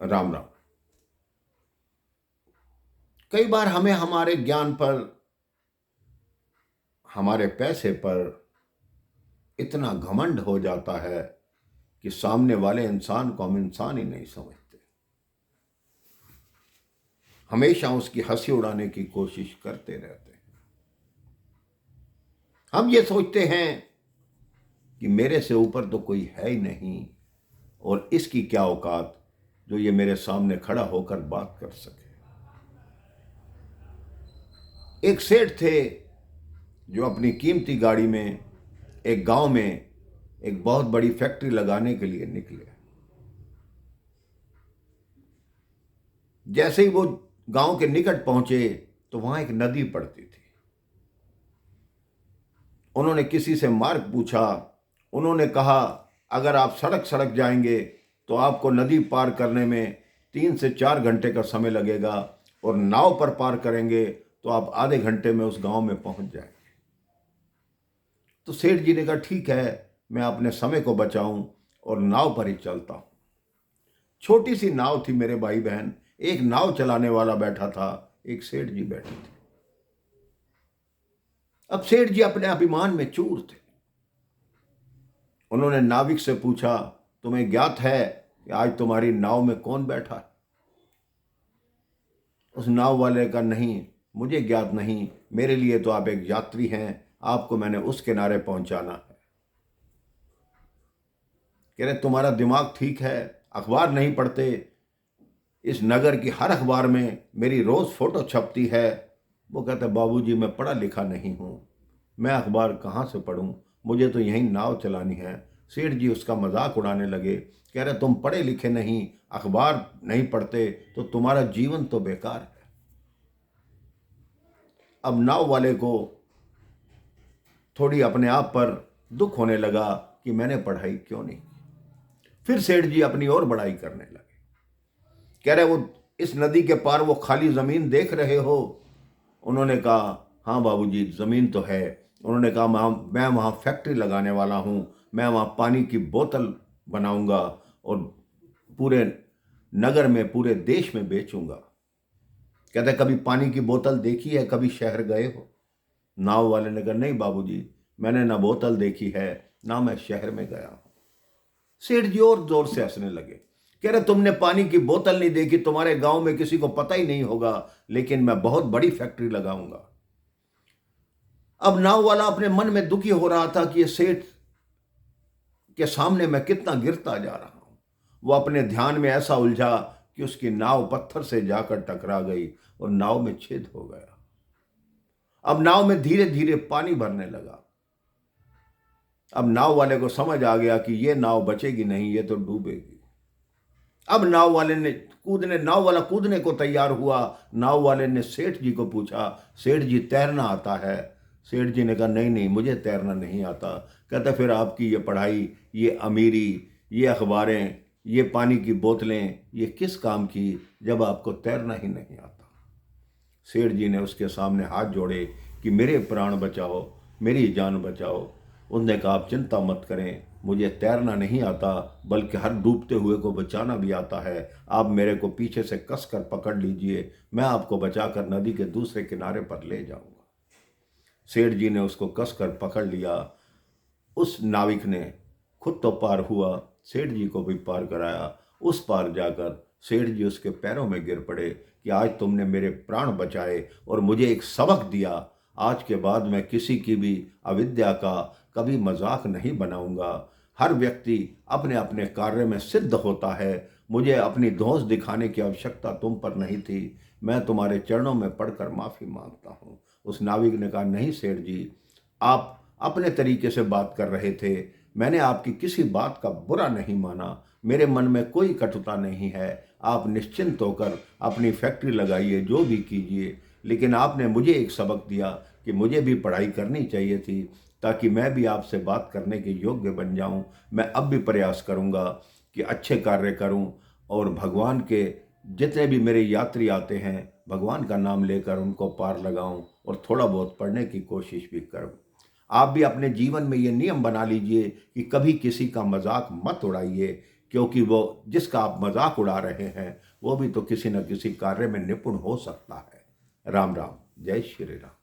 राम राम। कई बार हमें हमारे ज्ञान पर, हमारे पैसे पर इतना घमंड हो जाता है कि सामने वाले इंसान को हम इंसान ही नहीं समझते। हमेशा उसकी हंसी उड़ाने की कोशिश करते रहते हैं। हम ये सोचते हैं कि मेरे से ऊपर तो कोई है ही नहीं, और इसकी क्या औकात जो ये मेरे सामने खड़ा होकर बात कर सके। एक सेठ थे जो अपनी कीमती गाड़ी में एक गांव में एक बहुत बड़ी फैक्ट्री लगाने के लिए निकले। जैसे ही वो गांव के निकट पहुंचे तो वहां एक नदी पड़ती थी। उन्होंने किसी से मार्ग पूछा। उन्होंने कहा, अगर आप सड़क सड़क जाएंगे तो आपको नदी पार करने में 3 से 4 घंटे का समय लगेगा, और नाव पर पार करेंगे तो आप आधे घंटे में उस गांव में पहुंच जाएंगे। तो सेठ जी ने कहा, ठीक है, मैं अपने समय को बचाऊं और नाव पर ही चलता हूं। छोटी सी नाव थी मेरे भाई बहन। एक नाव चलाने वाला बैठा था, एक सेठ जी बैठे थे। अब सेठ जी अपने अभिमान में चूर थे। उन्होंने नाविक से पूछा, तुम्हें ज्ञात है कि आज तुम्हारी नाव में कौन बैठा है? उस नाव वाले का, नहीं, मुझे ज्ञात नहीं, मेरे लिए तो आप एक यात्री हैं, आपको मैंने उस किनारे पहुंचाना है। कह रहे, तुम्हारा दिमाग ठीक है, अखबार नहीं पढ़ते? इस नगर की हर अखबार में मेरी रोज फोटो छपती है। वो कहता, बाबूजी मैं पढ़ा लिखा नहीं हूं, मैं अखबार कहाँ से पढूं, मुझे तो यहीं नाव चलानी है। सेठ जी उसका मजाक उड़ाने लगे। कह रहे, तुम पढ़े लिखे नहीं, अखबार नहीं पढ़ते तो तुम्हारा जीवन तो बेकार है। अब नाव वाले को थोड़ी अपने आप पर दुख होने लगा कि मैंने पढ़ाई क्यों नहीं की। फिर सेठ जी अपनी ओर बढ़ाई करने लगे। कह रहे, वो इस नदी के पार वो खाली जमीन देख रहे हो? उन्होंने कहा, हाँ बाबूजी, जमीन तो है। उन्होंने कहा, मैं वहाँ फैक्ट्री लगाने वाला हूँ, मैं वहाँ पानी की बोतल बनाऊंगा और पूरे नगर में, पूरे देश में बेचूंगा। कहते, कभी पानी की बोतल देखी है? कभी शहर गए हो? नाव वाले ने कहा, नहीं बाबूजी, मैंने ना बोतल देखी है, ना मैं शहर में गया हूं। सेठ जी और जोर से हंसने लगे। कह रहे, तुमने पानी की बोतल नहीं देखी, तुम्हारे गांव में किसी को पता ही नहीं होगा, लेकिन मैं बहुत बड़ी फैक्ट्री लगाऊंगा। अब नाव वाला अपने मन में दुखी हो रहा था कि ये सेठ के सामने मैं कितना गिरता जा रहा हूं। वो अपने ध्यान में ऐसा उलझा कि उसकी नाव पत्थर से जाकर टकरा गई और नाव में छेद हो गया। अब नाव में धीरे धीरे पानी भरने लगा। अब नाव वाले को समझ आ गया कि ये नाव बचेगी नहीं, ये तो डूबेगी। अब नाव वाला कूदने को तैयार हुआ। नाव वाले ने सेठ जी को पूछा, सेठ जी तैरना आता है? सेठ जी ने कहा, नहीं नहीं, मुझे तैरना नहीं आता। कहता, फिर आपकी ये पढ़ाई, ये अमीरी, ये अखबारें, ये पानी की बोतलें, ये किस काम की, जब आपको तैरना ही नहीं आता? सेठ जी ने उसके सामने हाथ जोड़े कि मेरे प्राण बचाओ, मेरी जान बचाओ। उनने कहा, आप चिंता मत करें, मुझे तैरना नहीं आता, बल्कि हर डूबते हुए को बचाना भी आता है। आप मेरे को पीछे से कस कर पकड़ लीजिए, मैं आपको बचाकर नदी के दूसरे किनारे पर ले जाऊंगा। सेठ जी ने उसको कस कर पकड़ लिया। उस नाविक ने खुद तो पार हुआ, सेठ जी को भी पार कराया। उस पार जाकर सेठ जी उसके पैरों में गिर पड़े कि आज तुमने मेरे प्राण बचाए और मुझे एक सबक दिया। आज के बाद मैं किसी की भी अविद्या का कभी मजाक नहीं बनाऊंगा। हर व्यक्ति अपने अपने कार्य में सिद्ध होता है। मुझे अपनी धौंस दिखाने की आवश्यकता तुम पर नहीं थी। मैं तुम्हारे चरणों में पड़कर माफी मांगता हूँ। उस नाविक ने कहा, नहीं सेठ जी, आप अपने तरीके से बात कर रहे थे, मैंने आपकी किसी बात का बुरा नहीं माना, मेरे मन में कोई कटुता नहीं है। आप निश्चिंत होकर अपनी फैक्ट्री लगाइए, जो भी कीजिए, लेकिन आपने मुझे एक सबक दिया कि मुझे भी पढ़ाई करनी चाहिए थी, ताकि मैं भी आपसे बात करने के योग्य बन जाऊं। मैं अब भी प्रयास करूंगा कि अच्छे कार्य करूं, और भगवान के जितने भी मेरे यात्री आते हैं, भगवान का नाम लेकर उनको पार लगाऊं और थोड़ा बहुत पढ़ने की कोशिश भी करूं। आप भी अपने जीवन में ये नियम बना लीजिए कि कभी किसी का मजाक मत उड़ाइए। क्योंकि वो जिसका आप मजाक उड़ा रहे हैं वो भी तो किसी न किसी कार्य में निपुण हो सकता है। राम राम, जय श्री राम।